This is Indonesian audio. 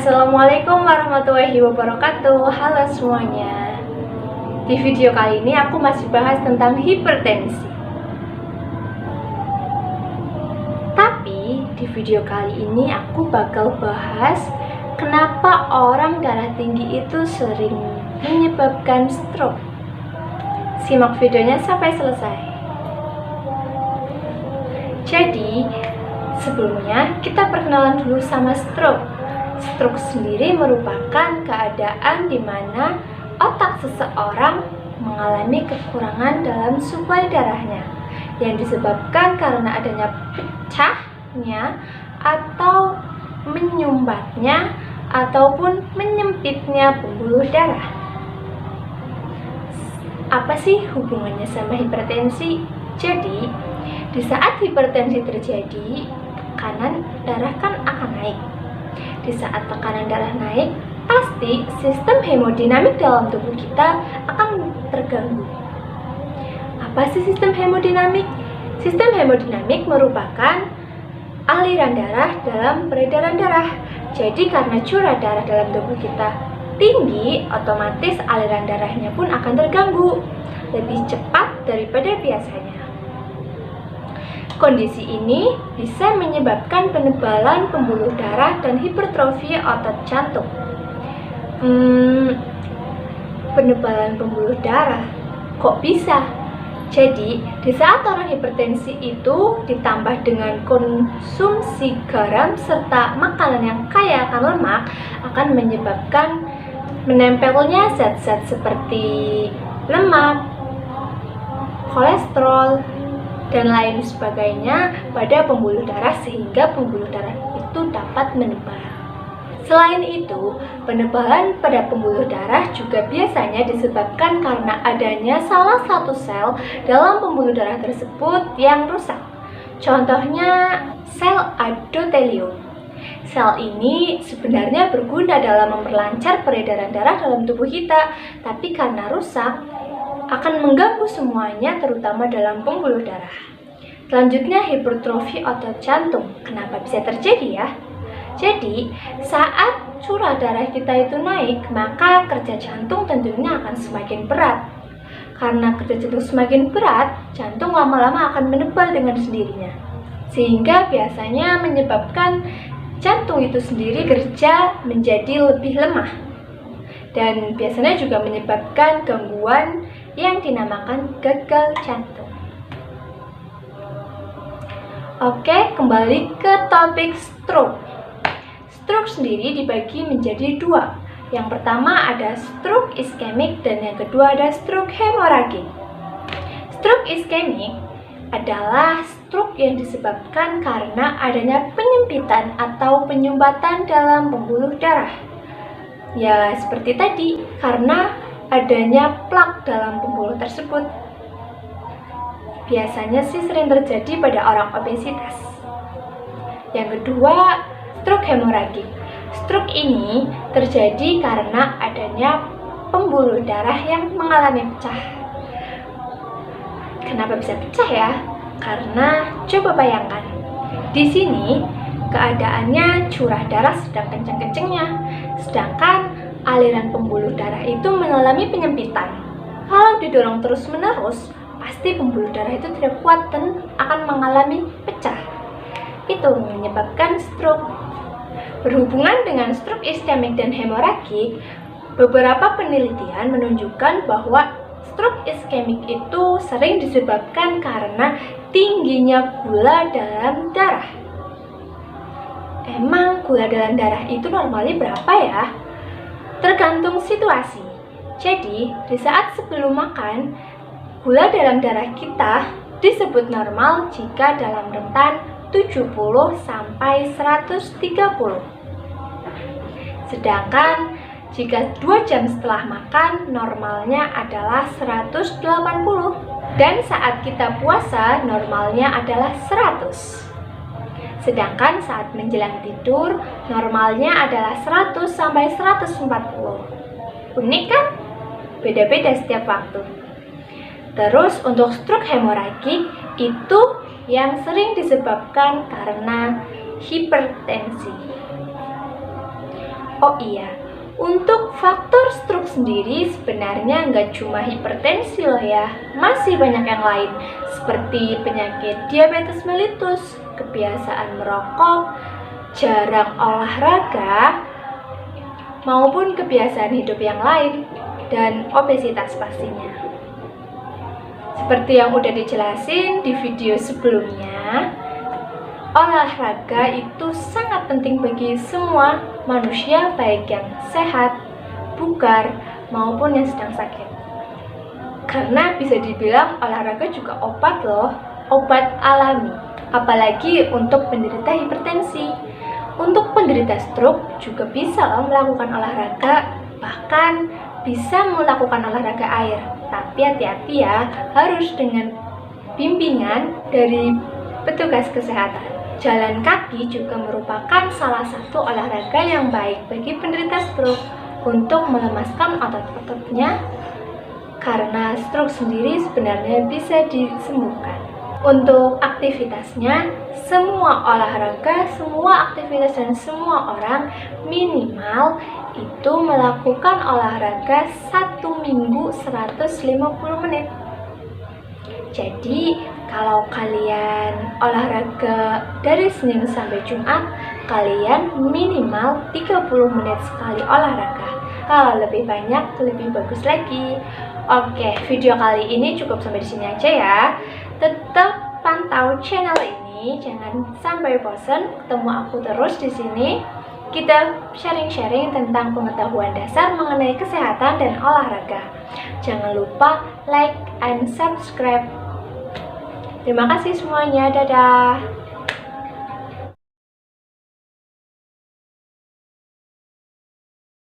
Assalamualaikum warahmatullahi wabarakatuh. Halo semuanya. Di video kali ini aku masih bahas tentang hipertensi. Tapi di video kali ini aku bakal bahas kenapa orang darah tinggi itu sering menyebabkan stroke. Simak videonya sampai selesai. Jadi, sebelumnya kita perkenalan dulu sama stroke. Stroke sendiri merupakan keadaan di mana otak seseorang mengalami kekurangan dalam suplai darahnya yang disebabkan karena adanya pecahnya atau menyumbatnya ataupun menyempitnya pembuluh darah. Apa sih hubungannya sama hipertensi? Jadi, di saat hipertensi terjadi, tekanan darah kan akan naik. Di saat tekanan darah naik, pasti sistem hemodinamik dalam tubuh kita akan terganggu. Apa sih sistem hemodinamik? Sistem hemodinamik merupakan aliran darah dalam peredaran darah. Jadi karena curah darah dalam tubuh kita tinggi, otomatis aliran darahnya pun akan terganggu lebih cepat daripada biasanya. Kondisi ini bisa menyebabkan penebalan pembuluh darah dan hipertrofi otot jantung. Penebalan pembuluh darah, kok bisa? Jadi, di saat orang hipertensi itu ditambah dengan konsumsi garam serta makanan yang kaya akan lemak akan menyebabkan menempelnya zat-zat seperti lemak, kolesterol, dan lain sebagainya pada pembuluh darah sehingga pembuluh darah itu dapat menebal. Selain itu, penebalan pada pembuluh darah juga biasanya disebabkan karena adanya salah satu sel dalam pembuluh darah tersebut yang rusak. Contohnya sel endotelium. Sel ini sebenarnya berguna dalam memperlancar peredaran darah dalam tubuh kita, tapi karena rusak akan mengganggu semuanya, terutama dalam pembuluh darah. Selanjutnya, hipertrofi otot jantung. Kenapa bisa terjadi ya? Jadi, saat curah darah kita itu naik, maka kerja jantung tentunya akan semakin berat. Karena kerja jantung semakin berat, jantung lama-lama akan menebal dengan sendirinya. Sehingga biasanya menyebabkan jantung itu sendiri kerja menjadi lebih lemah. Dan biasanya juga menyebabkan gangguan yang dinamakan gagal jantung. Oke, kembali ke topik stroke. Stroke sendiri dibagi menjadi dua. Yang pertama ada stroke iskemik dan yang kedua ada stroke hemoragik. Stroke iskemik adalah stroke yang disebabkan karena adanya penyempitan atau penyumbatan dalam pembuluh darah. Ya, seperti tadi, karena adanya plak dalam pembuluh tersebut. Biasanya sih sering terjadi pada orang obesitas. Yang kedua, stroke hemoragik. Stroke ini terjadi karena adanya pembuluh darah yang mengalami pecah. Kenapa bisa pecah ya? Karena coba bayangkan, di sini keadaannya curah darah sedang kencang-kencangnya, sedangkan aliran pembuluh darah itu mengalami penyempitan. Kalau didorong terus-menerus, pasti pembuluh darah itu tidak kuat dan akan mengalami pecah. Itu menyebabkan stroke. Berhubungan dengan stroke iskemik dan hemoragik, beberapa penelitian menunjukkan bahwa stroke iskemik itu sering disebabkan karena tingginya gula dalam darah. Emang gula dalam darah itu normalnya berapa ya? Tergantung situasi. Jadi, di saat sebelum makan, gula dalam darah kita disebut normal jika dalam rentan 70 sampai 130. Sedangkan jika 2 jam setelah makan, normalnya adalah 180. Dan saat kita puasa, normalnya adalah 100. Sedangkan saat menjelang tidur, normalnya adalah 100 sampai 140. Unik kan? Beda-beda setiap waktu. Terus untuk stroke hemoragik itu yang sering disebabkan karena hipertensi. Oh iya, untuk faktor stroke sendiri sebenarnya nggak cuma hipertensi loh ya, masih banyak yang lain seperti penyakit diabetes mellitus, kebiasaan merokok, jarang olahraga, maupun kebiasaan hidup yang lain, dan obesitas pastinya. Seperti yang udah dijelasin di video sebelumnya, olahraga itu sangat penting bagi semua manusia, baik yang sehat, bugar, maupun yang sedang sakit. Karena bisa dibilang olahraga juga obat loh, obat alami. Apalagi untuk penderita hipertensi. Untuk penderita stroke juga bisa loh melakukan olahraga, bahkan bisa melakukan olahraga air. Tapi hati-hati ya, harus dengan bimbingan dari petugas kesehatan. Jalan kaki juga merupakan salah satu olahraga yang baik bagi penderita stroke untuk melemaskan otot-ototnya, karena stroke sendiri sebenarnya bisa disembuhkan. Untuk aktivitasnya, semua olahraga, semua aktivitas dan semua orang minimal itu melakukan olahraga 1 minggu 150 menit. Jadi kalau kalian olahraga dari Senin sampai Jumat, kalian minimal 30 menit sekali olahraga. Kalau lebih banyak, lebih bagus lagi. Oke, video kali ini cukup sampai di sini aja ya. Tetap pantau channel ini, jangan sampai bosan. Ketemu aku terus di sini. Kita sharing-sharing tentang pengetahuan dasar mengenai kesehatan dan olahraga. Jangan lupa like and subscribe. Terima kasih semuanya, dadah.